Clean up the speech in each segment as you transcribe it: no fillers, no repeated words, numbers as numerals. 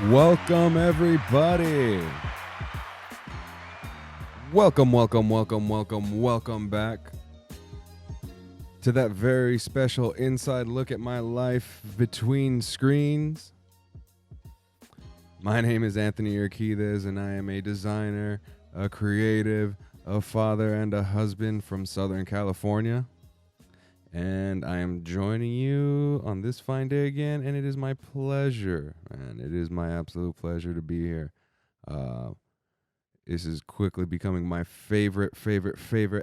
Welcome, everybody. Welcome back to that very special inside look at my life between screens. My name is Anthony Urquidez, and I am a designer, a creative, a father, and a husband from Southern California. And I am joining you on this fine day again, and it is my pleasure, and it is my absolute pleasure to be here. This is quickly becoming my favorite,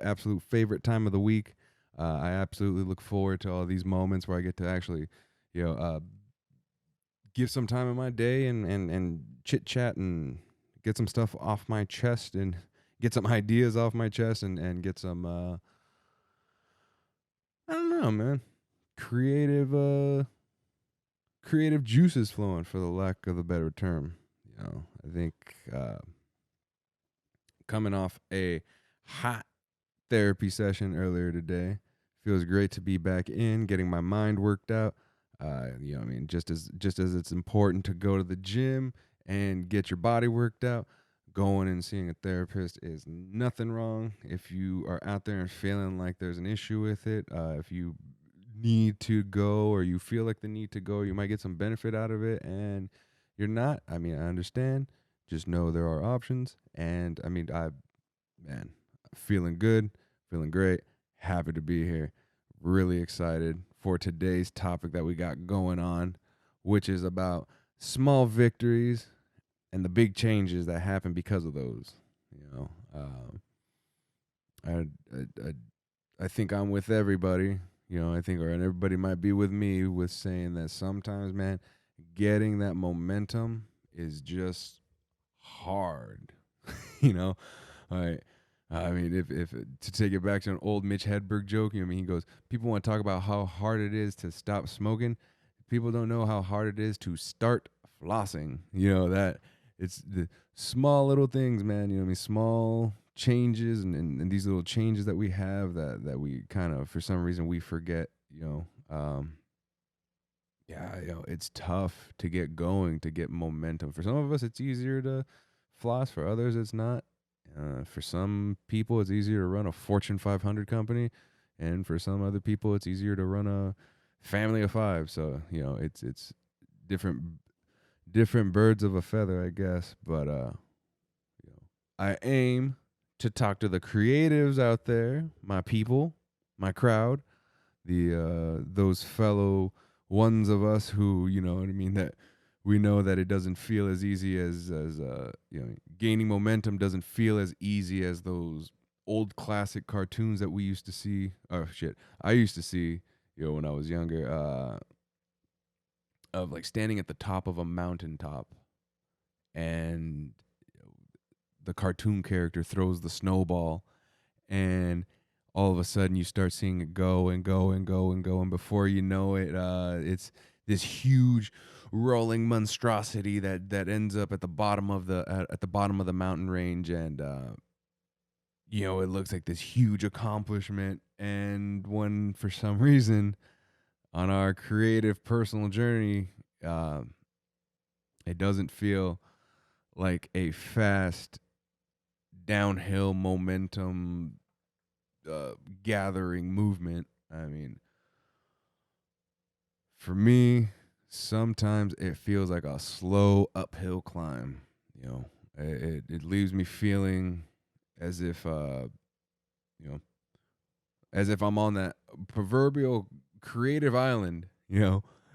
absolute favorite time of the week. I absolutely look forward to all these moments where I get to actually, give some time in my day and chit chat and get some stuff off my chest and get some ideas off my chest and get some, I don't know, man, creative juices flowing, for the lack of a better term. I think coming off a hot therapy session earlier today, feels great to be back in, getting my mind worked out. Just as it's important to go to the gym and get your body worked out, going and seeing a therapist is nothing wrong. If you are out there and feeling like there's an issue with it, if you need to go or you feel like the need to go, you might get some benefit out of it, and you're not. I understand. Just know there are options, and feeling good, feeling great, happy to be here. Really excited for today's topic that we got going on, which is about small victories and the big changes that happen because of those. I think I'm with everybody. And everybody might be with me with saying that sometimes, man, getting that momentum is just hard. All right. If to take it back to an old Mitch Hedberg joke, he goes, people want to talk about how hard it is to stop smoking. People don't know how hard it is to start flossing. That it's the small little things, man. Small changes and these little changes that we have that we kind of, for some reason, we forget. It's tough to get going, to get momentum. For some of us, it's easier to floss. For others, it's not. For some people, it's easier to run a Fortune 500 company, and for some other people, it's easier to run a family of 5. So it's different birds of a feather, I guess. But I aim to talk to the creatives out there, my people, my crowd, those fellow ones of us who, that we know that it doesn't feel as easy as gaining momentum doesn't feel as easy as those old classic cartoons that we used to see. Oh shit, I used to see, when I was younger, of like standing at the top of a mountaintop, and the cartoon character throws the snowball, and all of a sudden you start seeing it go and go and go and go, and before you know it, it's this huge rolling monstrosity that ends up at the bottom of the mountain range, and it looks like this huge accomplishment. And when, for some reason, on our creative personal journey, it doesn't feel like a fast downhill momentum gathering movement. For me, sometimes it feels like a slow uphill climb. It leaves me feeling as if as if I'm on that proverbial creative island,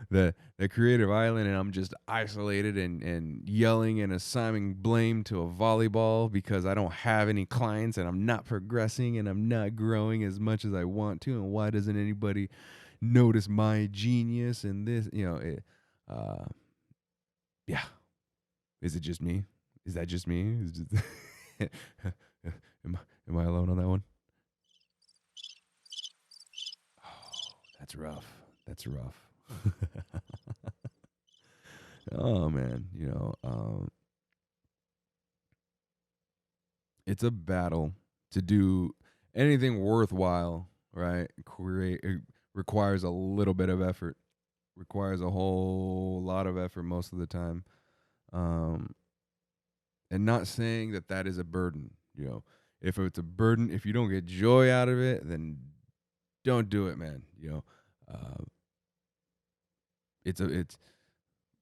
the creative island, and I'm just isolated and yelling and assigning blame to a volleyball because I don't have any clients and I'm not progressing and I'm not growing as much as I want to. And why doesn't anybody notice my genius and this? Uh, yeah. Is it just me? Is that just me? Is just am I alone on that one? Oh, that's rough. That's rough. Oh man, it's a battle to do anything worthwhile, right? Create it requires a little bit of effort. Requires a whole lot of effort most of the time. Um, and not saying that that is a burden. If it's a burden, if you don't get joy out of it, then don't do it, man. Uh, it's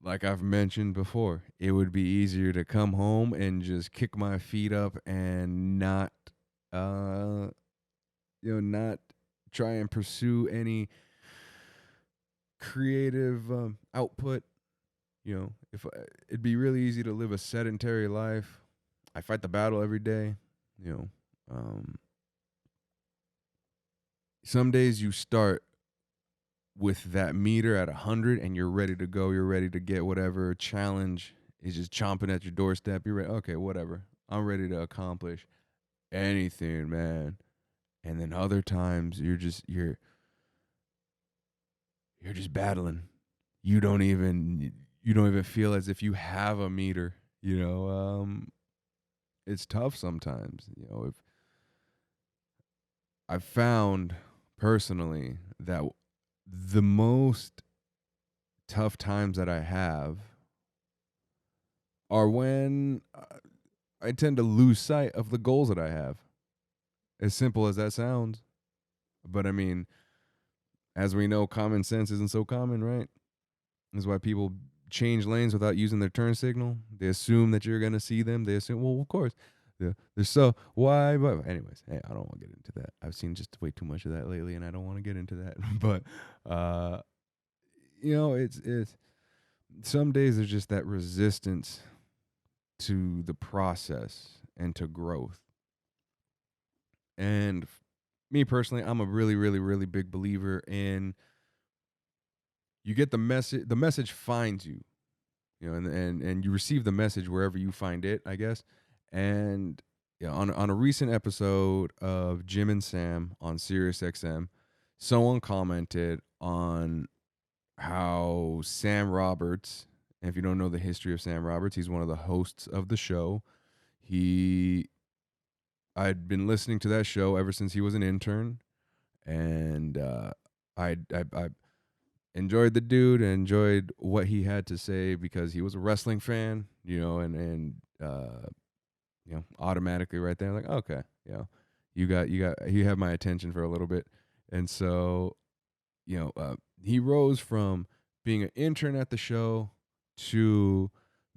like I've mentioned before. It would be easier to come home and just kick my feet up and uh, not try and pursue any creative output. If it'd be really easy to live a sedentary life. I fight the battle every day. You know, some days you start with that meter at 100 and you're ready to go. You're ready to get whatever challenge is just chomping at your doorstep. You're ready. Okay, whatever. I'm ready to accomplish anything, man. And then other times you're just battling. You don't even feel as if you have a meter. It's tough sometimes. If I've found personally that the most tough times that I have are when I tend to lose sight of the goals that I have. As simple as that sounds. But I mean, as we know, common sense isn't so common, right? That's why people change lanes without using their turn signal. They assume that you're going to see them. They assume, well, of course. They're so, why? But, anyways, hey, I don't want to get into that. I've seen just way too much of that lately, and I don't want to get into that. But, it's some days there's just that resistance to the process and to growth. And me personally, I'm a really, really, really big believer in you get the message finds you, and you receive the message wherever you find it, I guess. And on a recent episode of Jim and Sam on Sirius XM, someone commented on how Sam Roberts, and if you don't know the history of Sam Roberts, he's one of the hosts of the show. I'd been listening to that show ever since he was an intern, and I enjoyed the dude and enjoyed what he had to say because he was a wrestling fan, automatically right there, like, okay, you have my attention for a little bit. And so, he rose from being an intern at the show to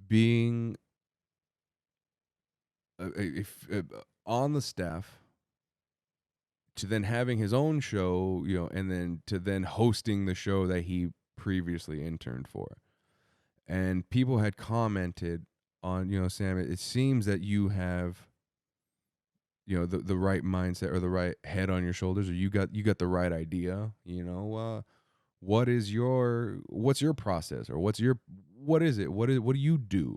being on the staff, to then having his own show, and then to then hosting the show that he previously interned for. And people had commented on, Sam, it seems that you have, the right mindset or the right head on your shoulders, or you got the right idea. What's your process, or what is it? What do you do?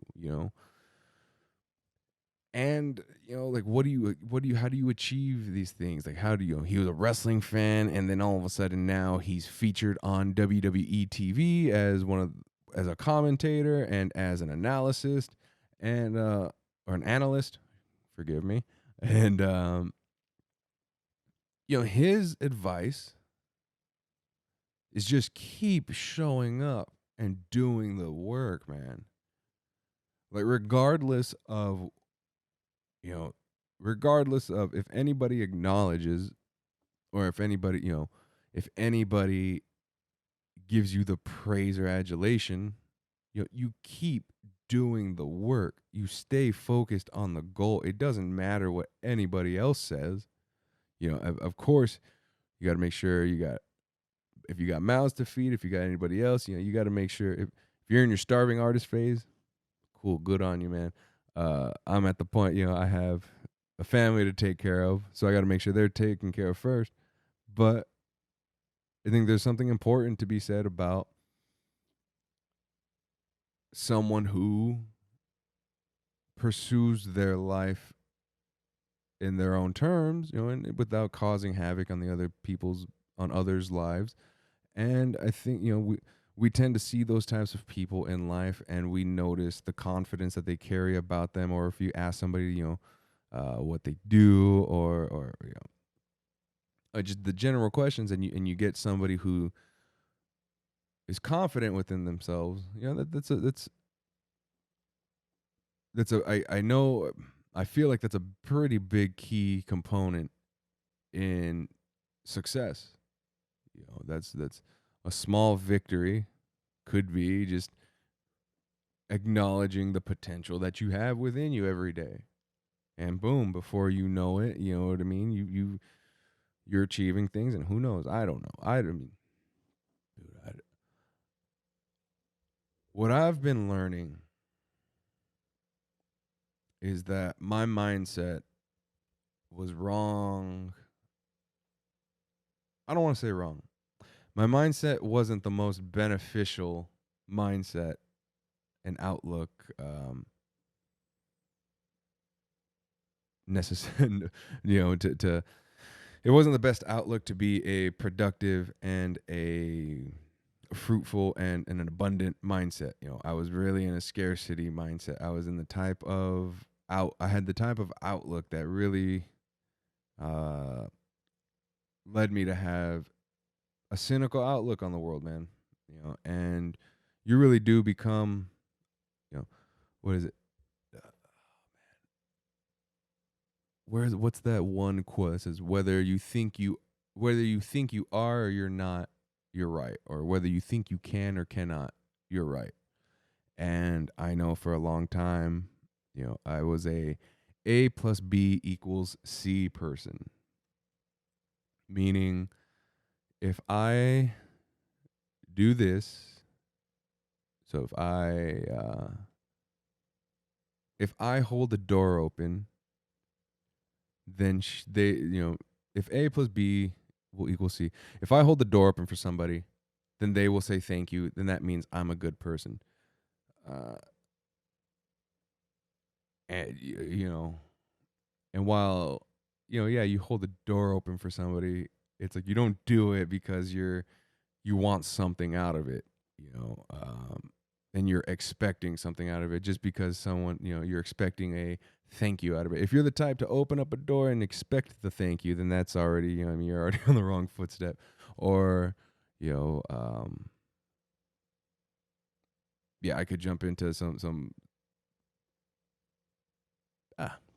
And like, how do you achieve these things? Like, how do you he was a wrestling fan, and then all of a sudden now he's featured on WWE TV as a commentator and as an analyst, and or an analyst, forgive me. And his advice is just keep showing up and doing the work, man. Like, regardless of if anybody acknowledges, or if anybody gives you the praise or adulation, you keep doing the work. You stay focused on the goal. It doesn't matter what anybody else says. Of course, you got to make sure you got if you got mouths to feed, if you got anybody else, you got to make sure if you're in your starving artist phase, cool, good on you, man. I'm at the point, I have a family to take care of, so I got to make sure they're taken care of first. But I think there's something important to be said about someone who pursues their life in their own terms, and without causing havoc on on others' lives. And I think, we tend to see those types of people in life, and we notice the confidence that they carry about them. Or if you ask somebody, what they do, or just the general questions, and you get somebody who is confident within themselves, I know, I feel like that's a pretty big key component in success. That's a small victory could be just acknowledging the potential that you have within you every day. And boom, before you know it, you know what I mean? You're achieving things, and who knows? I don't know. I mean, dude, what I've been learning is that my mindset was wrong. I don't want to say wrong. My mindset wasn't the most beneficial mindset and outlook, necessary. To it wasn't the best outlook to be a productive and a fruitful and an abundant mindset. I was really in a scarcity mindset. I was in the type of I had the type of outlook that really uh led me to have a cynical outlook on the world, man. And you really do become, you know, what is it? What's that one quote that says, whether you think you are or you're not, you're right, or whether you think you can or cannot, you're right. And I know for a long time, I was A plus B equals C person, meaning if I do this, so if I hold the door open, then if A plus B will equal C. If I hold the door open for somebody, then they will say thank you. Then that means I'm a good person. Uh, and and while yeah, you hold the door open for somebody, it's like you don't do it because you want something out of it, and you're expecting something out of it just because someone, you're expecting a thank you out of it. If you're the type to open up a door and expect the thank you, then that's already, you're already on the wrong footstep. Or, you know, um, yeah, I could jump into some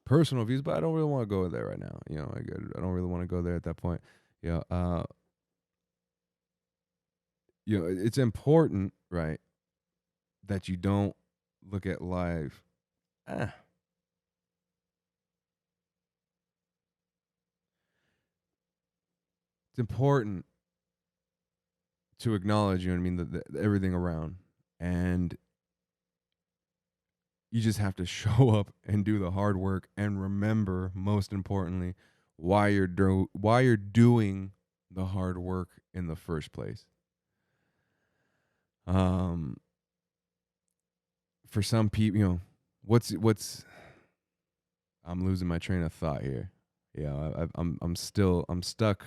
personal views, but I don't really want to go there right now. I don't really want to go there at that point. You know, uh, it's important, right, that you don't look at life. Ah, it's important to acknowledge, everything around, and you just have to show up and do the hard work and remember, most importantly, why you're doing the hard work in the first place. Um, for some people, what's I'm losing my train of thought here. Yeah, I'm stuck.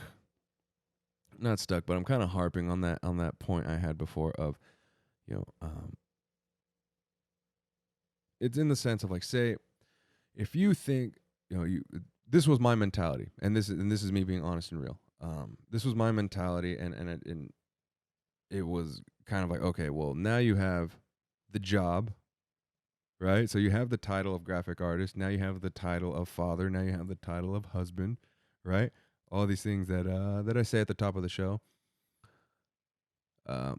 Not stuck, but I'm kind of harping on that point I had before of, you know, um, it's in the sense of, like, say if you think, you this was my mentality, and this is me being honest and real. This was my mentality, and it was kind of like, okay, well, now you have the job, right? So you have the title of graphic artist, now you have the title of father, now you have the title of husband, right? All these things that I say at the top of the show. Um,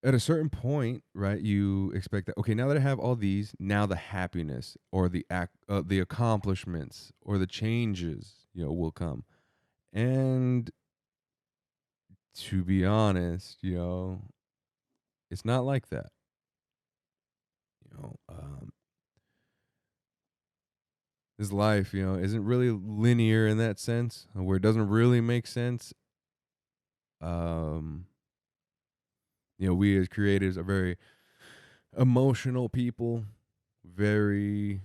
at a certain point, right, you expect that, okay, now that I have all these, now the happiness or the accomplishments or the changes, will come. And to be honest, it's not like that. You know, this life, isn't really linear in that sense, where it doesn't really make sense. Um, we as creatives are very emotional people, very,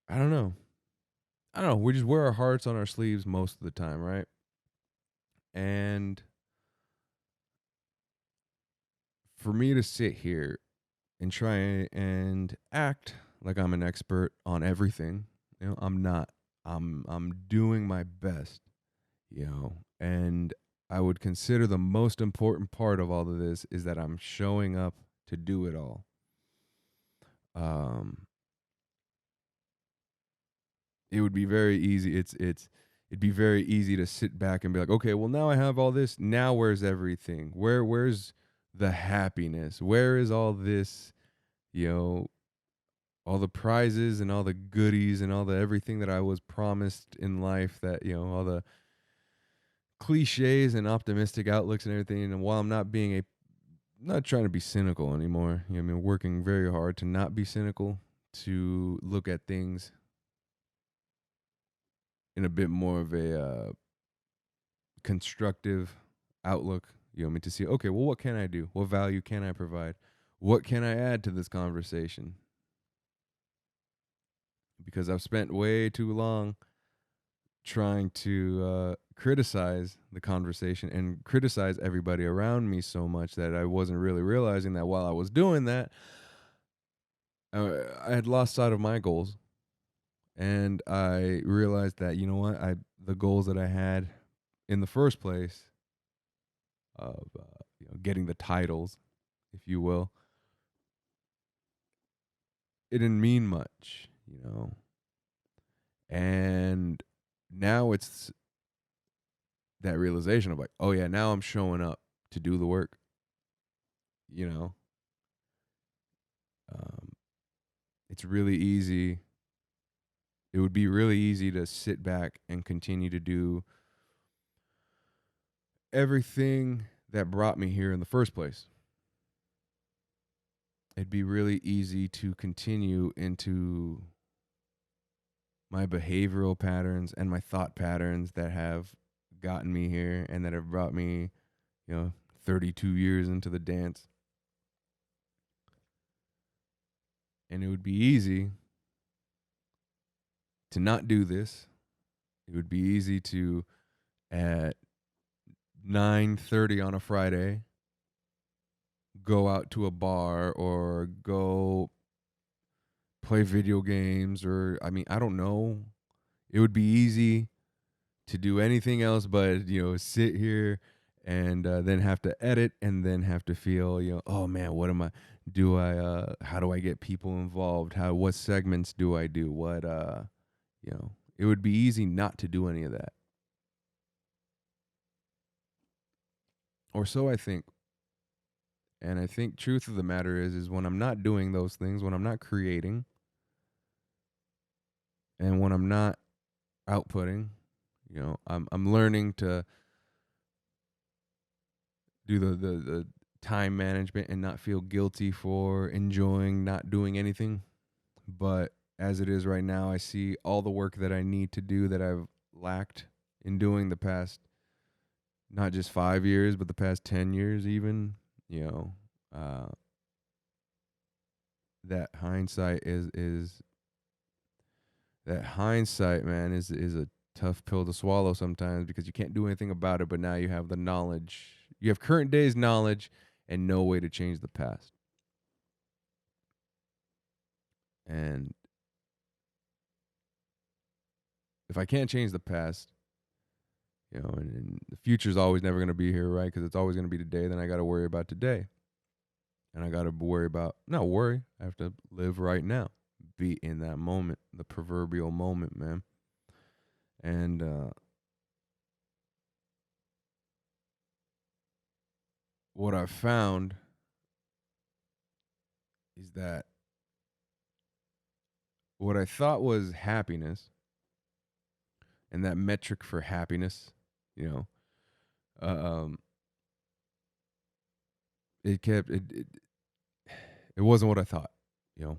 I don't know. I don't know. We just wear our hearts on our sleeves most of the time, right? And for me to sit here and try and act like I'm an expert on everything, I'm not. I'm doing my best, and I would consider the most important part of all of this is that I'm showing up to do it all. Um, it would be very easy. It'd be very easy to sit back and be like, okay, well now I have all this. Now where's everything? Where's the happiness? Where is all this? You know, all the prizes and all the goodies and all the everything that I was promised in life. That all the cliches and optimistic outlooks and everything. And while I'm not trying to be cynical anymore. I mean, working very hard to not be cynical, to look at things in a bit more of a constructive outlook. I mean, to see, okay, well, what can I do? What value can I provide? What can I add to this conversation? Because I've spent way too long trying to criticize the conversation and criticize everybody around me so much that I wasn't really realizing that while I was doing that, I had lost sight of my goals. And I realized that, the goals that I had in the first place of getting the titles, if you will, it didn't mean much. And now it's that realization of like, oh yeah, now I'm showing up to do the work. You know, um, it's really easy. It would be really easy to sit back and continue to do everything that brought me here in the first place. It'd be really easy to continue into my behavioral patterns and my thought patterns that have gotten me here and that have brought me, 32 years into the dance. And it would be easy to not do this. It would be easy to at 9:30 on a Friday go out to a bar or go play video games, or I mean, I don't know. It would be easy to do anything else but sit here and then have to edit and then have to feel oh man, what am I do I how do I get people involved, what segments do I do, what it would be easy not to do any of that, or so I think. And I think truth of the matter is when I'm not doing those things, when I'm not creating, and when I'm not outputting, I'm learning to do the time management and not feel guilty for enjoying not doing anything. But as it is right now, I see all the work that I need to do that I've lacked in doing the past, not just 5 years, but the past 10 years, even. You know, uh, that hindsight is that hindsight, man, is a tough pill to swallow sometimes because you can't do anything about it. But now you have the knowledge, you have current day's knowledge, and no way to change the past. And if I can't change the past, and the future is always never going to be here, right? Because it's always going to be today. Then I got to worry about today, and I got to worry about not worry. I have to live right now, be in that moment, the proverbial moment, man. And what I've found is that what I thought was happiness, and that metric for happiness, you know, um, it kept it wasn't what I thought, you know.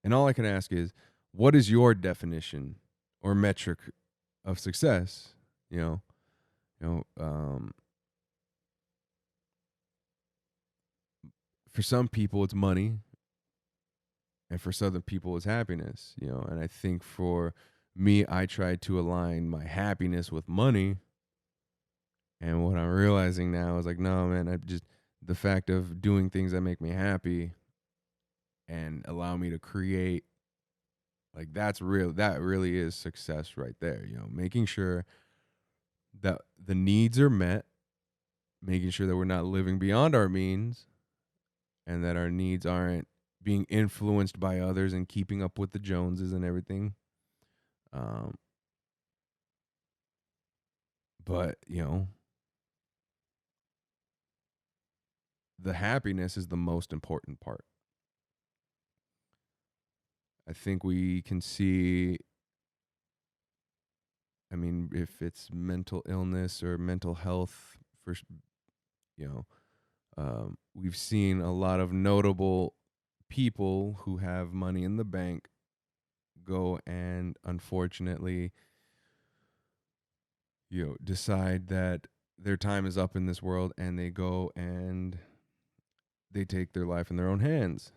And all I can ask is, what is your definition or metric of success? You know, you know, for some people it's money, and for some other people it's happiness. You know, and I think for me, I tried to align my happiness with money, and what I'm realizing now is like, no, man, I just the fact of doing things that make me happy and allow me to create, like that's real. That really is success right there. You know, making sure that the needs are met, making sure that we're not living beyond our means, and that our needs aren't being influenced by others and keeping up with the Joneses and everything. Um, but you know, the happiness is the most important part. I think we can see. I mean, if it's mental illness or mental health, for you know, we've seen a lot of notable people who have money in the bank go and unfortunately, you know, decide that their time is up in this world and they go and they take their life in their own hands.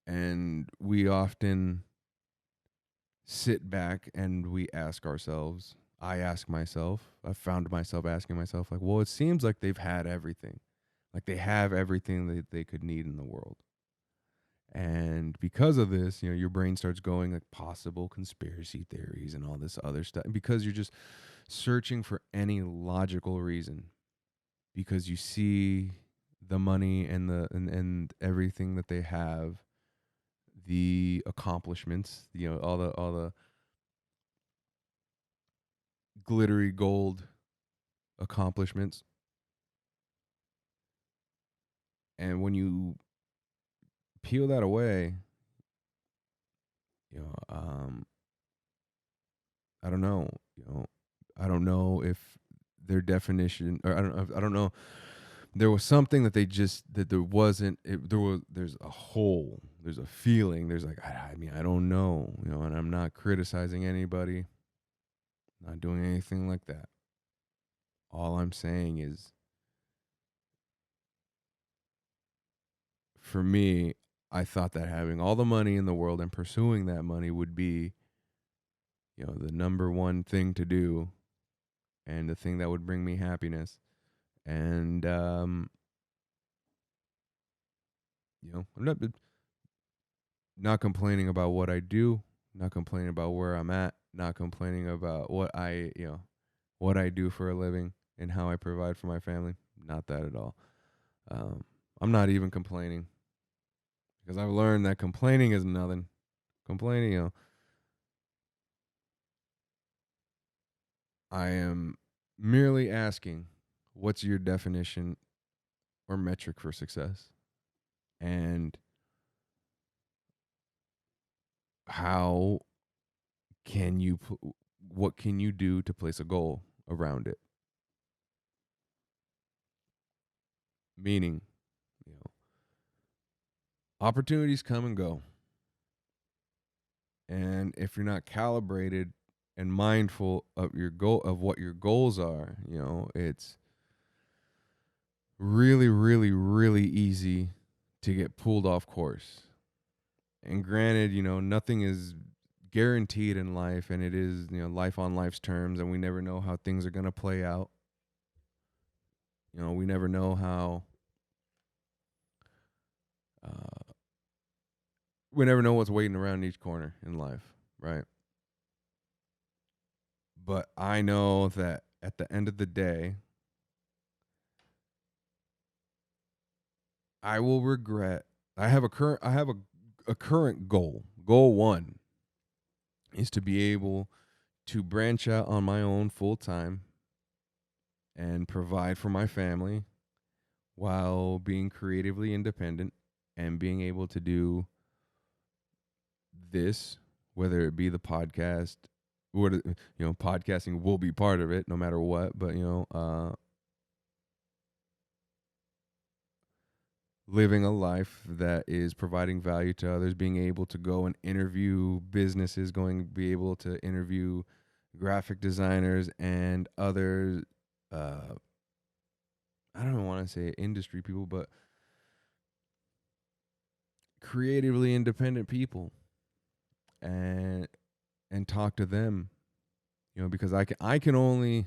And we often sit back and we ask ourselves, I ask myself, I found myself asking myself, like, well, it seems like they've had everything. Like they have everything that they could need in the world. And because of this, you know, your brain starts going like possible conspiracy theories and all this other stuff because you're just searching for any logical reason because you see the money and and everything that they have, the accomplishments, you know, all the glittery gold accomplishments. And when you peel that away, you know, I don't know, you know, I don't know if their definition, or I don't know. There was something that they just that there wasn't. There's a hole. There's a feeling. There's like I mean I don't know, you know, and I'm not criticizing anybody. Not doing anything like that. All I'm saying is, for me, I thought that having all the money in the world and pursuing that money would be, you know, the number one thing to do and the thing that would bring me happiness. And you know, I'm not complaining about what I do, not complaining about where I'm at, not complaining about what you know, what I do for a living and how I provide for my family. Not that at all. Um, I'm not even complaining because I've learned that complaining is nothing. Complaining, you know, I am merely asking, what's your definition or metric for success? And how can you, what can you do to place a goal around it? Meaning, you know, opportunities come and go. And if you're not calibrated and mindful of your goal, of what your goals are, you know, it's really, really, really easy to get pulled off course. And granted, you know, nothing is guaranteed in life, and it is, you know, life on life's terms, and we never know how things are going to play out. You know, we never know how, uh, we never know what's waiting around each corner in life, right? But I know that at the end of the day, I will regret. I have a current goal. Goal one is to be able to branch out on my own full time and provide for my family while being creatively independent and being able to do this, whether it be the podcast, podcasting will be part of it no matter what. But living a life that is providing value to others, being able to go and interview businesses, going to be able to interview graphic designers and other, uh, I don't want to say industry people, but creatively independent people, and talk to them, because I can only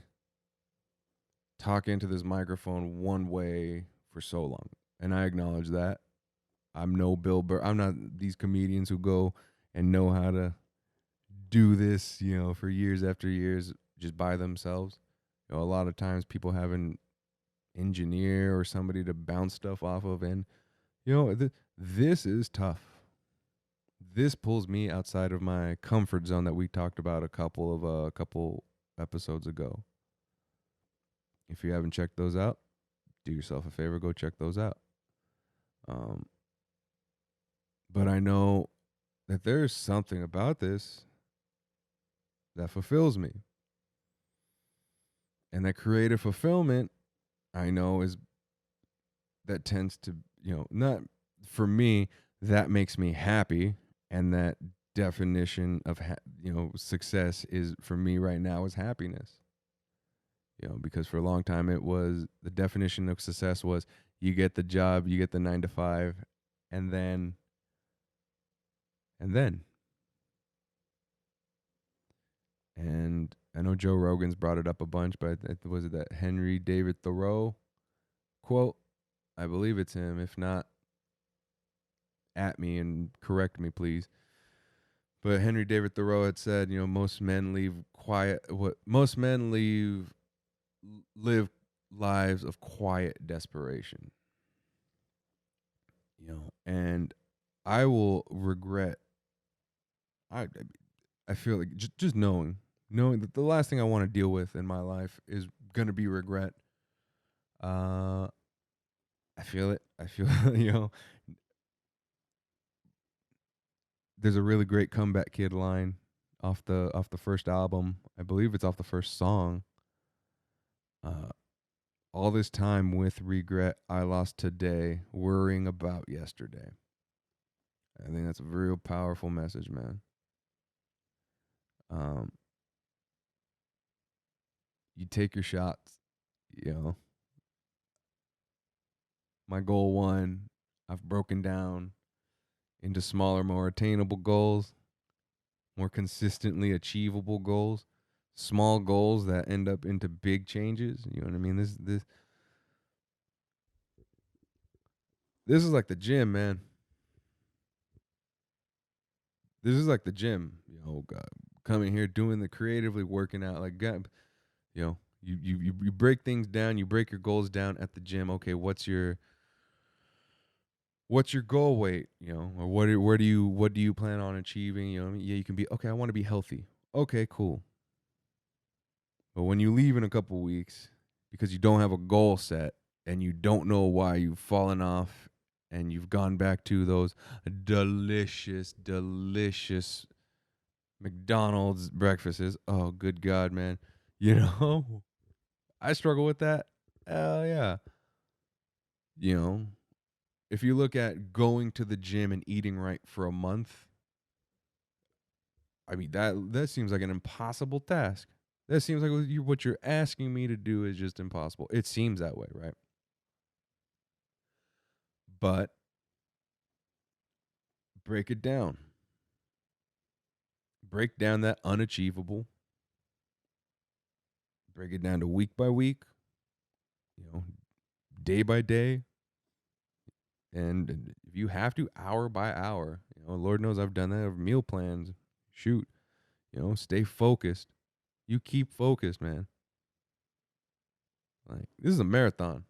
talk into this microphone one way for so long, and I acknowledge that. I'm no Bill Burr. I'm not these comedians who go and know how to do this, for years after years just by themselves. A lot of times people have an engineer or somebody to bounce stuff off of, and this is tough. This pulls me outside of my comfort zone that we talked about a couple episodes ago. If you haven't checked those out, do yourself a favor, go check those out. Um, but I know that there's something about this that fulfills me. And that creative fulfillment, I know, is that tends to, not for me, that makes me happy. And that definition of, success is for me right now is happiness. Because for a long time it was the definition of success was you get the job, you get the 9 to 5, and then, and then. And I know Joe Rogan's brought it up a bunch, but was it that Henry David Thoreau quote? I believe it's him. If not, at me and correct me, please. But Henry David Thoreau had said, most men live lives of quiet desperation. And I will regret. I feel like just knowing that the last thing I want to deal with in my life is gonna be regret. Uh, I feel it. I feel there's a really great Comeback Kid line off the first album. I believe it's off the first song. Uh, all this time with regret I lost today, worrying about yesterday. I think that's a real powerful message, man. Um, you take your shots. You know, my goal one, I've broken down into smaller, more attainable goals, more consistently achievable goals, small goals that end up into big changes. You know what I mean? This is like the gym, man. This is like the gym. God, coming here, doing the creatively working out. Like, God, you break things down. You break your goals down at the gym. Okay, what's your goal weight? Or what do you plan on achieving? Yeah, you can be okay. I want to be healthy. Okay, cool. But when you leave in a couple weeks because you don't have a goal set and you don't know why you've fallen off and you've gone back to those delicious, delicious McDonald's breakfasts. Oh, good God, man. I struggle with that. Hell yeah. You know, if you look at going to the gym and eating right for a month, I mean that seems like an impossible task. That seems like what you're asking me to do is just impossible. It seems that way, right? But break it down. Break down that unachievable. Break it down to week by week, you know, day by day. And if you have to, hour by hour. Lord knows I've done that of meal plans. Shoot, stay focused. You keep focused, man. Like, this is a marathon.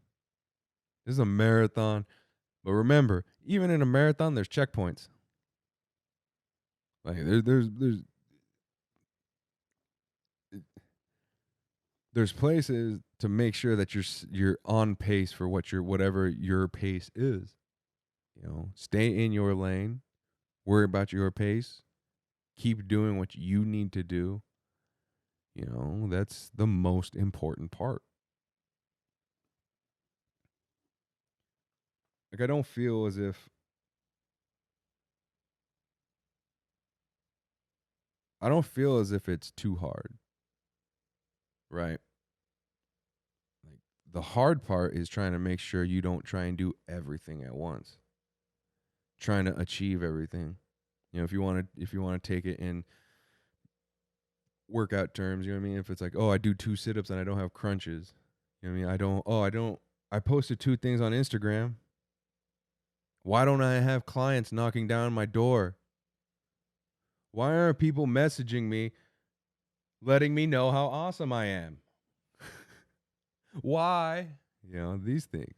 This is a marathon. But remember, even in a marathon, there's checkpoints. Like there's places to make sure that you're on pace for whatever your pace is. Stay in your lane, worry about your pace, keep doing what you need to do, That's the most important part. Like, I don't feel as if it's too hard, right? Like, the hard part is trying to make sure you don't try and do everything at once, trying to achieve everything. If you want to take it in workout terms, you know what I mean? If it's like, oh, I do 2 sit-ups and I don't have crunches, you know what I mean? I posted 2 things on Instagram. Why don't I have clients knocking down my door? Why aren't people messaging me letting me know how awesome I am? Why? These things.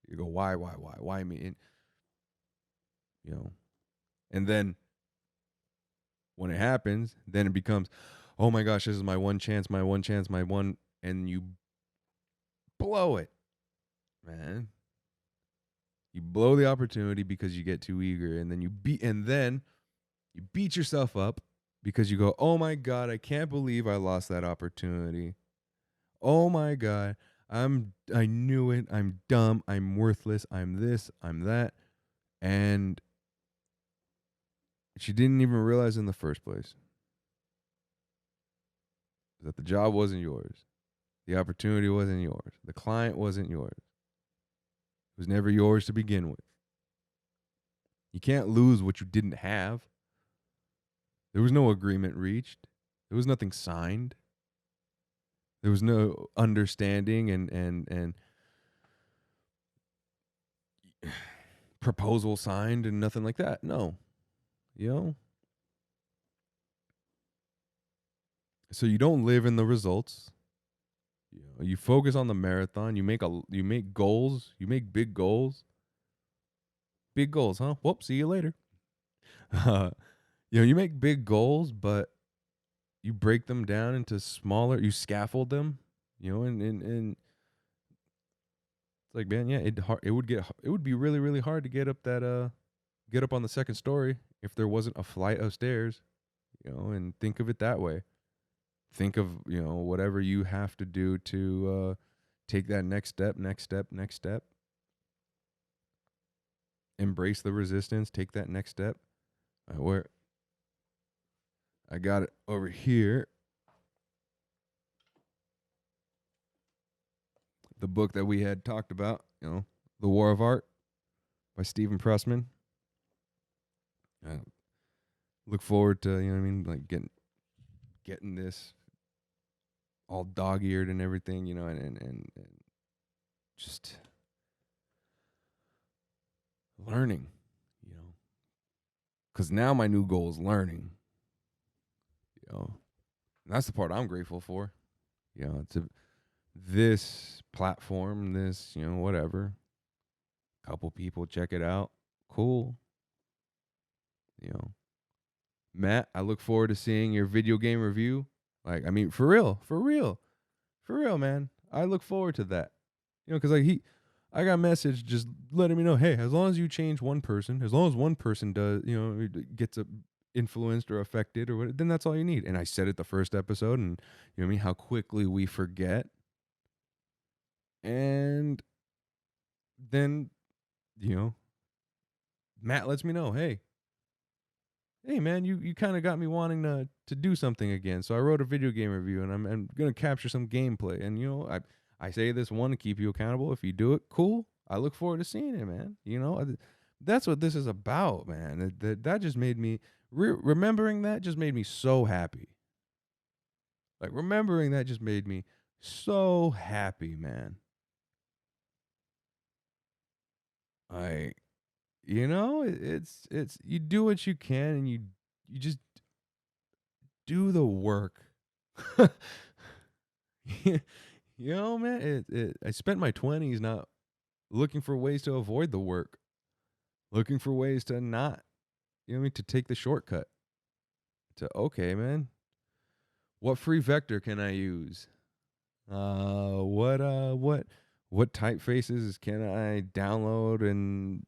You go, why me? And, you know, and then when it happens, then it becomes, oh my gosh, this is my one chance, and you blow it, man. You blow the opportunity because you get too eager, and then you beat yourself up because you go, oh my God, I can't believe I lost that opportunity. Oh my God, I knew it. I'm dumb. I'm worthless. I'm this. I'm that. And she didn't even realize in the first place that the job wasn't yours. The opportunity wasn't yours. The client wasn't yours. It was never yours to begin with. You can't lose what you didn't have. There was no agreement reached. There was nothing signed. There was no understanding and proposal signed and nothing like that. No. You know? So you don't live in the results. You focus on the marathon. You make goals. You make big goals. Big goals, huh? Whoop, see you later. You make big goals, but you break them down into smaller, you scaffold them, and it's like, man, yeah, it would be really, really hard to get up on the second story if there wasn't a flight of stairs, and think of it that way. Think of, whatever you have to do to take that next step, next step, next step. Embrace the resistance, take that next step. Where I got it over here. The book that we had talked about, The War of Art by Stephen Pressman. I look forward to, you know what I mean, like getting this all dog-eared and everything, and just learning, because now my new goal is learning, and that's the part I'm grateful for, it's this platform, this, whatever, couple people check it out, cool, Matt, I look forward to seeing your video game review. Like, I mean, for real, man. I look forward to that. Because I got a message just letting me know, hey, as long as you change one person, as long as one person does, gets influenced or affected or what, then that's all you need. And I said it the first episode, and you know what I mean, how quickly we forget. And then, Matt lets me know, hey man, you kind of got me wanting to do something again. So I wrote a video game review, and I'm gonna capture some gameplay. And I say this one to keep you accountable. If you do it, cool. I look forward to seeing it, man. That's what this is about, man. That just made me remembering that just made me so happy. Like, remembering that just made me so happy, man. I it's you do what you can, and you just do the work. Man, I spent my 20s not looking for ways to avoid the work, looking for ways to not, to take the shortcut. To, okay, man, what free vector can I use? What typefaces can I download and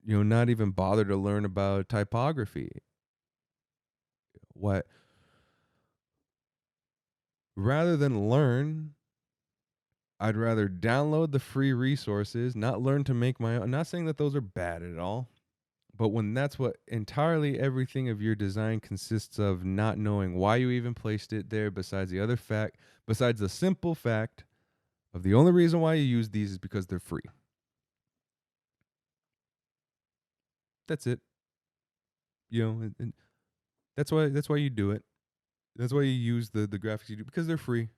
not even bother to learn about typography? What rather than learn, I'd rather download the free resources, not learn to make my own. I'm not saying that those are bad at all, but when that's what entirely everything of your design consists of, not knowing why you even placed it there, besides the simple fact of the only reason why you use these is because they're free. That's it. You know, and that's why you do it. That's why you use the graphics you do, because they're free.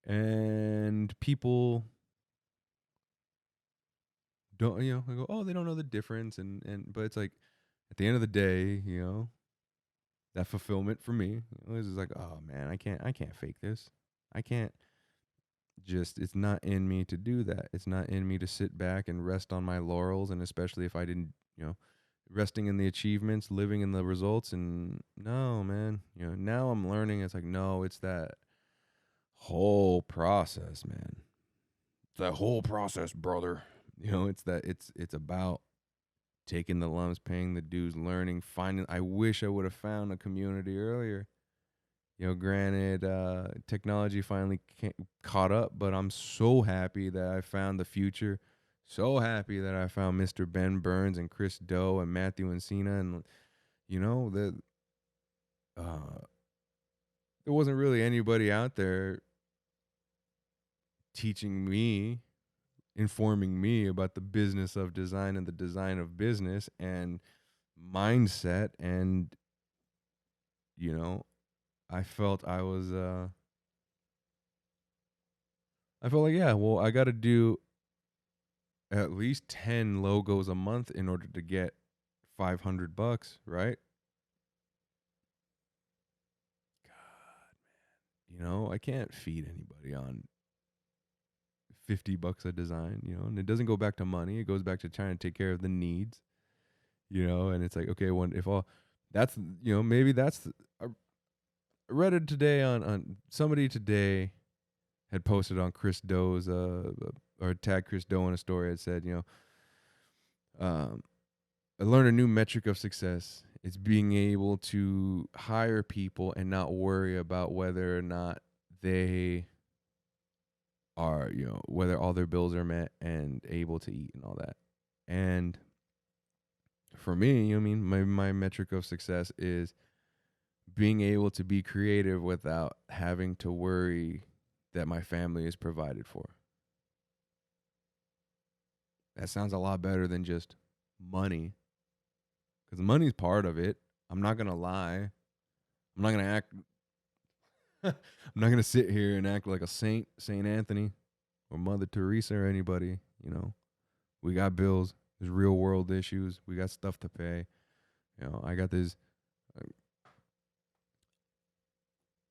And people don't, I go, oh, they don't know the difference, but it's like at the end of the day, that fulfillment for me is like, oh man, I can't fake this. I can't just it's not in me to do that. It's not in me to sit back and rest on my laurels, and especially if I didn't, resting in the achievements, living in the results. And no, man, now I'm learning. It's like, no, it's that whole process, man. The whole process, brother. It's about taking the lumps, paying the dues, learning, finding. I wish I would have found a community earlier. Granted, technology finally caught up, but I'm so happy that I found the future. So happy that I found Mr. Ben Burns and Chris Doe and Matthew Encina, and that uh, there wasn't really anybody out there teaching me, informing me about the business of design and the design of business and mindset. And you know I felt I felt like, yeah, well, I got to do at least 10 logos a month in order to get $500, right? I can't feed anybody on $50 a design, and it doesn't go back to money. It goes back to trying to take care of the needs, and it's like, okay, when if all that's, maybe I read it today on somebody today had posted on Chris Doe's or tagged Chris Doe in a story. It said, um, I learned a new metric of success. It's being able to hire people and not worry about whether or not they are, whether all their bills are met and able to eat and all that. And for me, my metric of success is being able to be creative without having to worry that my family is provided for. That sounds a lot better than just money, because money's part of it. I'm not gonna lie. I'm not gonna act. I'm not gonna sit here and act like a saint, Saint Anthony, or Mother Teresa, or anybody. We got bills. There's real world issues. We got stuff to pay. I got this.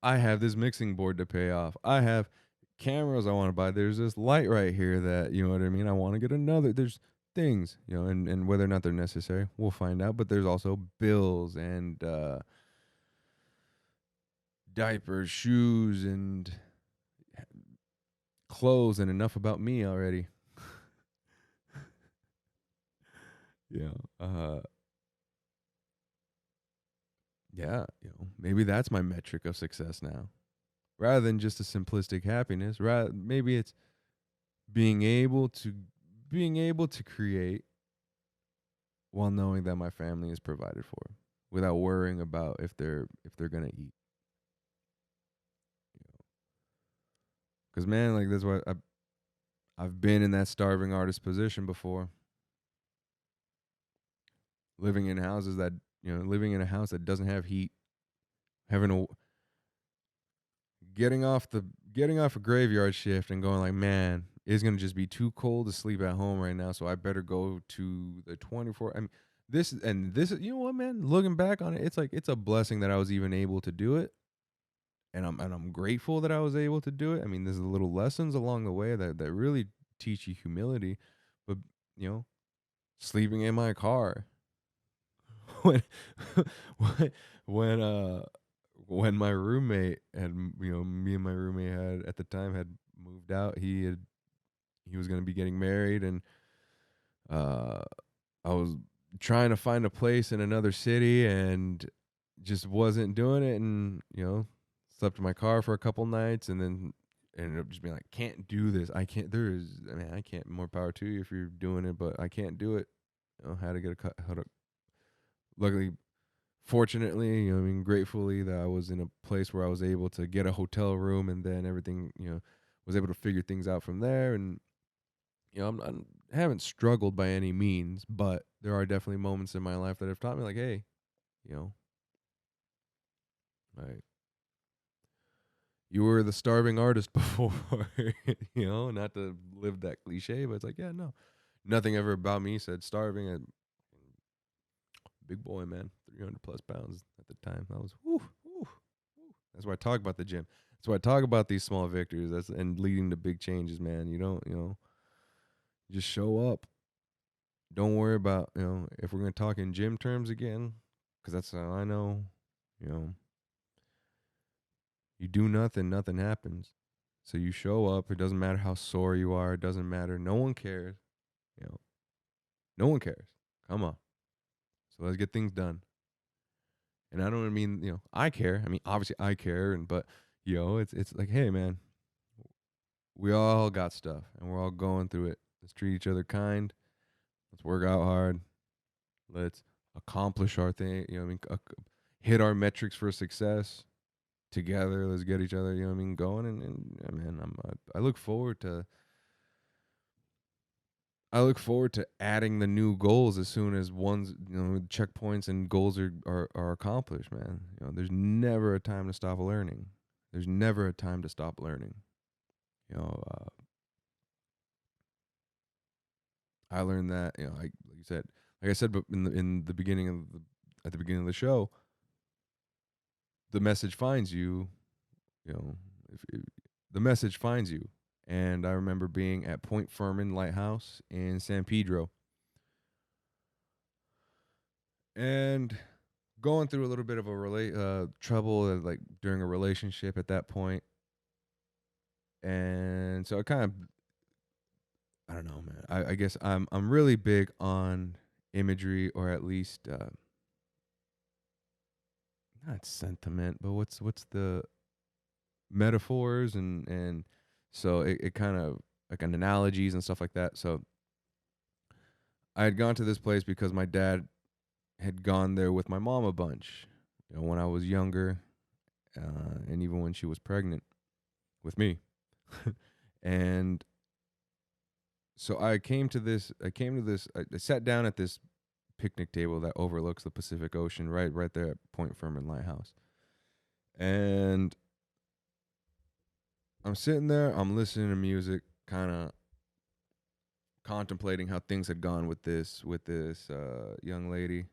I have this mixing board to pay off. I have cameras I want to buy. There's this light right here that, you know what I mean? I want to get another. There's things, and whether or not they're necessary, we'll find out. But there's also bills and diapers, shoes, and clothes, and enough about me already. Yeah. Yeah, maybe that's my metric of success now. Rather than just a simplistic happiness, maybe it's being able to create while knowing that my family is provided for, without worrying about if they're gonna eat. Because man, like, that's why I've been in that starving artist position before, living in houses that living in a house that doesn't have heat, having a getting off a graveyard shift and going like, man, it's gonna just be too cold to sleep at home right now, so I better go to the 24. I mean, this, you know what, man? Looking back on it, it's like it's a blessing that I was even able to do it, and I'm grateful that I was able to do it. I mean, there's little lessons along the way that really teach you humility, but you know, sleeping in my car when when when uh when my roommate had, me and my roommate had at the time had moved out. He was going to be getting married, and uh I was trying to find a place in another city and just wasn't doing it. And slept in my car for a couple nights, and then ended up just being like, can't do this. I can't. There is. I mean, I can't. More power to you if you're doing it, but I can't do it. Had to get a cut. Luckily, fortunately, I mean, gratefully that I was in a place where I was able to get a hotel room, and then everything, was able to figure things out from there. And I haven't struggled by any means, but there are definitely moments in my life that have taught me, like, hey, you know, like you were the starving artist before, not to live that cliche, but it's like, yeah, no, nothing ever about me said starving. Big boy, man, 300 plus pounds at the time. That was, whew, whew, whew. That's why I talk about the gym. That's why I talk about these small victories. That's and leading to big changes, man. You don't, just show up. Don't worry about, if we're gonna talk in gym terms again, because that's how I know, you know, you do nothing, nothing happens. So you show up. It doesn't matter how sore you are. It doesn't matter. No one cares. You know, no one cares. Come on. So let's get things done. And I don't mean, I care. I mean, obviously I care, but it's like, hey man, we all got stuff and we're all going through it. Let's treat each other kind. Let's work out hard. Let's accomplish our thing. Hit our metrics for success together. Let's get each other, going. And yeah, man, I look forward to. I look forward to adding the new goals as soon as one's, checkpoints and goals are accomplished, man. There's never a time to stop learning. There's never a time to stop learning. You know, uh, I learned that, like you said, like I said, but in the beginning of at the beginning of the show, the message finds you. You know, if the message finds you. And I remember being at Point Furman Lighthouse in San Pedro, and going through a little bit of a trouble, like during a relationship at that point. And so I kind of, I don't know, man. I guess I'm really big on imagery, or at least not sentiment, but what's the metaphors, and so it kind of like an analogies and stuff like that. So I had gone to this place because my dad had gone there with my mom a bunch, when I was younger, and even when she was pregnant with me. And so I sat down at this picnic table that overlooks the Pacific Ocean, right there at Point Furman Lighthouse. And I'm sitting there, I'm listening to music, kind of contemplating how things had gone with this young lady.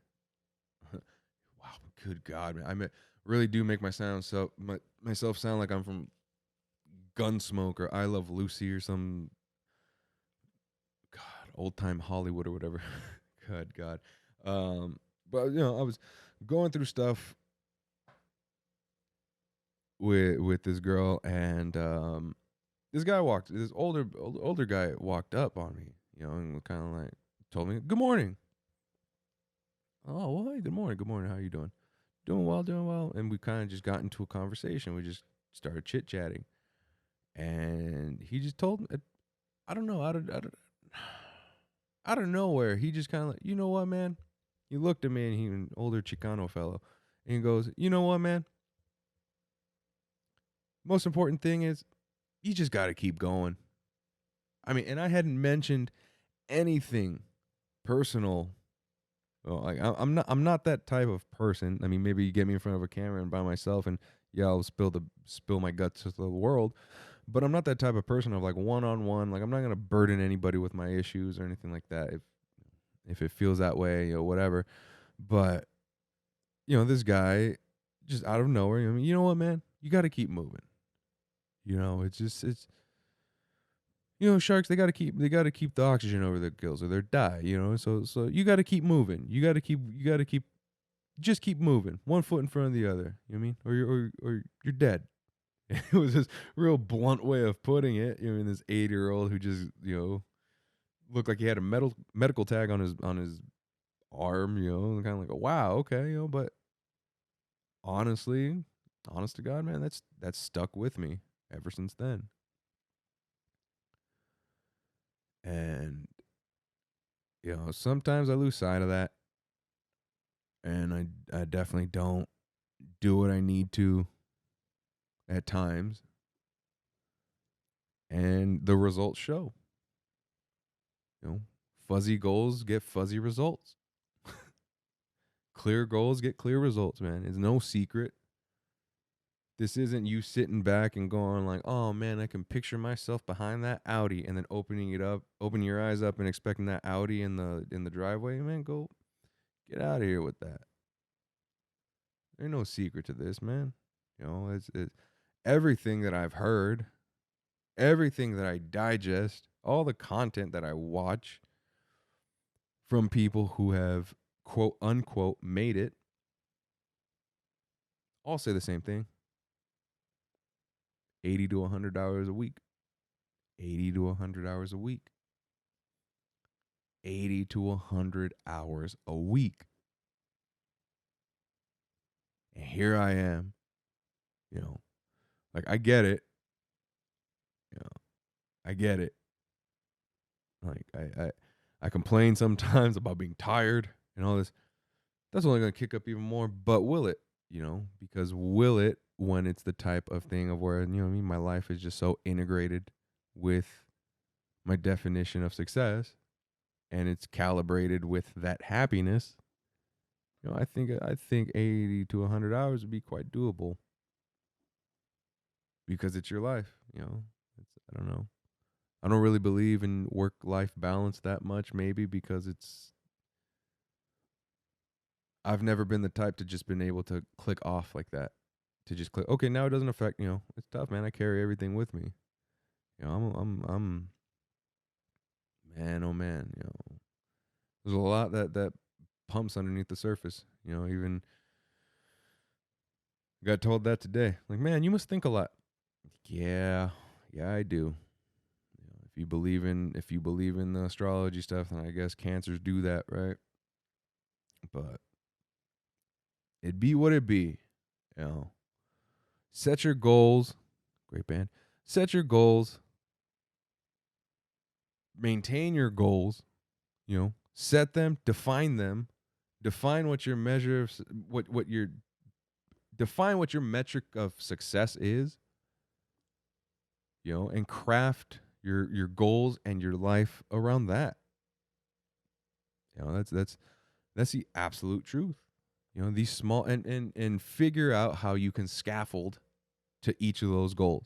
Wow, good God, man. Really do make myself sound like I'm from Gunsmoke or I Love Lucy or some God, old time Hollywood or whatever. Good God. But I was going through stuff with this girl, and this older guy walked up on me, and kind of like told me, "Good morning." Oh, well, hey, good morning. How you doing? Doing well, doing well. And we kind of just got into a conversation. We just started chit chatting, and he just told me, I don't know, out of nowhere, he just kind of like, you know what, man? He looked at me, and he an older Chicano fellow, and he goes, you know what, man? Most important thing is you just got to keep going. I mean, and I hadn't mentioned anything personal. Well, like I'm not that type of person. I mean, maybe you get me in front of a camera and by myself, and yeah, I'll spill my guts to the world. But I'm not that type of person of like one on one. Like I'm not gonna burden anybody with my issues or anything like that. If it feels that way, whatever. But this guy just out of nowhere. I mean, you know what, man? You got to keep moving. It's sharks, they got to keep the oxygen over their gills or they die. So you got to keep moving. You got to keep just keep moving, one foot in front of the other. You know what I mean? Or you're dead. It was this real blunt way of putting it. This 8-year-old who just looked like he had a medical tag on his arm. Kind of like, wow, okay, but honestly. Honest to God, man, that's stuck with me ever since then. And sometimes I lose sight of that, and I definitely don't do what I need to at times, and the results show. You know, fuzzy goals get fuzzy results. Clear goals get clear results, man. It's no secret. This isn't you sitting back and going like, "Oh man, I can picture myself behind that Audi," and then opening your eyes up and expecting that Audi in the driveway. Man, go get out of here with that. There's no secret to this, man. It's everything that I've heard, everything that I digest, all the content that I watch from people who have quote unquote made it, all say the same thing. 80 to 100 hours a week. 80 to 100 hours a week. 80 to 100 hours a week. And here I am, like I get it. I get it. Like I complain sometimes about being tired and all this. That's only going to kick up even more, but will it? Because will it when it's the type of thing of where, my life is just so integrated with my definition of success and it's calibrated with that happiness. I think 80 to 100 hours would be quite doable because it's your life, I don't know. I don't really believe in work-life balance that much, maybe because I've never been the type to just been able to click off like that. To just click, okay, now it doesn't affect, it's tough, man. I carry everything with me. I'm man, oh man, there's a lot that pumps underneath the surface. Even got told that today. Like, man, you must think a lot. Yeah, I do. If you believe in the astrology stuff, then I guess cancers do that, right? But it be what it be. You know, set your goals. Great band. Set your goals. Maintain your goals. Set them. Define them. Define what your measure of what your define what your metric of success is. And craft your goals and your life around that. That's the absolute truth. These small and figure out how you can scaffold to each of those goals.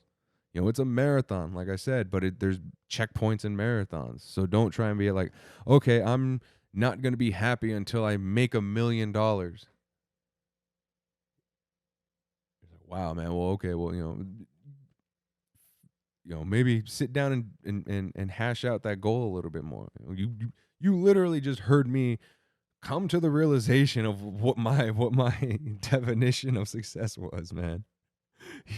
It's a marathon, like I said, but there's checkpoints in marathons. So don't try and be like, okay, I'm not going to be happy until I make $1 million. Wow, man. Well, okay. Well, maybe sit down and hash out that goal a little bit more. You literally just heard me come to the realization of what my definition of success was, man.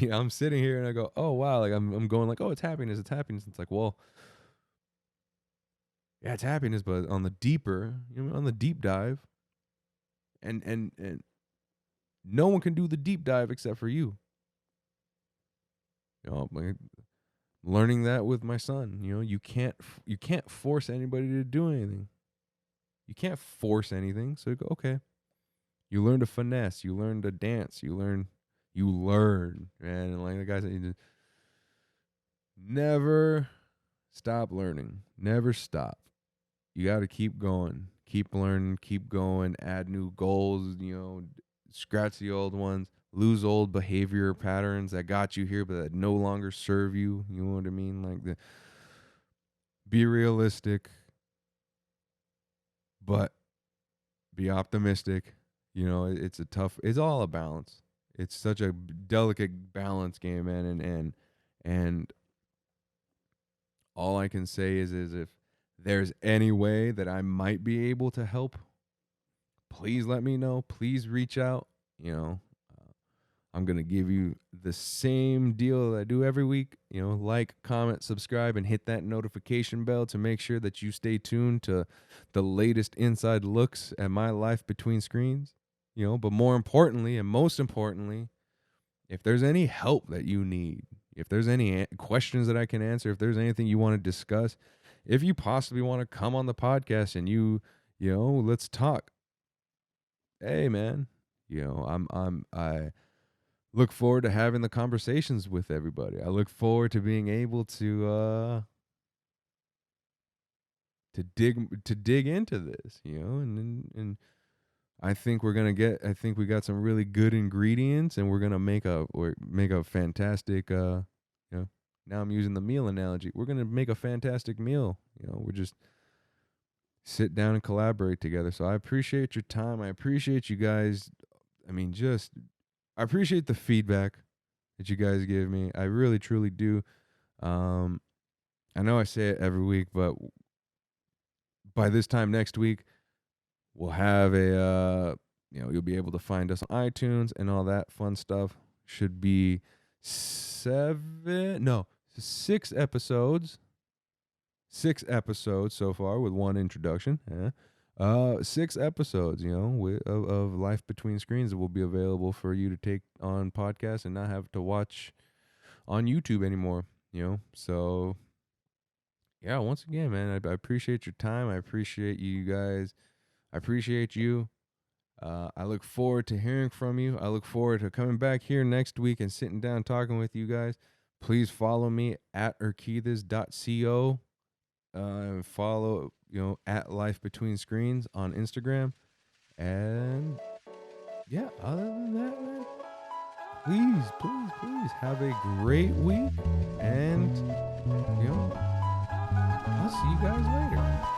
I'm sitting here and I go, oh wow, like I'm going like, oh, it's happiness, it's happiness. It's like, well, yeah, it's happiness, but on the deeper, on the deep dive, and no one can do the deep dive except for you. Like, learning that with my son. You can't force anybody to do anything. You can't force anything. So you go, okay. You learn to finesse. You learn to dance. You learn, man. And like the guy said, you just never stop learning. Never stop. You got to keep going. Keep learning. Keep going. Add new goals. Scratch the old ones. Lose old behavior patterns that got you here, but that no longer serve you. You know what I mean? Like be realistic, but be optimistic. It's all a balance. It's such a delicate balance game, man. And all I can say is if there's any way that I might be able to help, please let me know. Please reach out. I'm going to give you the same deal that I do every week. Like, comment, subscribe, and hit that notification bell to make sure that you stay tuned to the latest inside looks at my life between screens. But more importantly, and most importantly, if there's any help that you need, if there's any questions that I can answer, if there's anything you want to discuss, if you possibly want to come on the podcast and let's talk. Hey, man, I look forward to having the conversations with everybody. I look forward to being able to dig into this, and I think I think we got some really good ingredients, and we're gonna make a fantastic now I'm using the meal analogy. We're gonna make a fantastic meal. We're just sit down and collaborate together. So I appreciate your time. I appreciate you guys. I mean, I appreciate the feedback that you guys give me. I really truly do. Um I know I say it every week, but by this time next week, we'll have you'll be able to find us on iTunes and all that fun stuff. Should be 6 episodes. 6 episodes so far with one introduction. Yeah. 6 episodes, of Life Between Screens that will be available for you to take on podcasts and not have to watch on YouTube anymore. So yeah, once again, man, I appreciate your time. I appreciate you guys. I appreciate you. I look forward to hearing from you. I look forward to coming back here next week and sitting down talking with you guys. Please follow me at urquidez.co. Follow, at Life Between Screens on Instagram. And yeah, other than that, man, please have a great week. And, I'll see you guys later.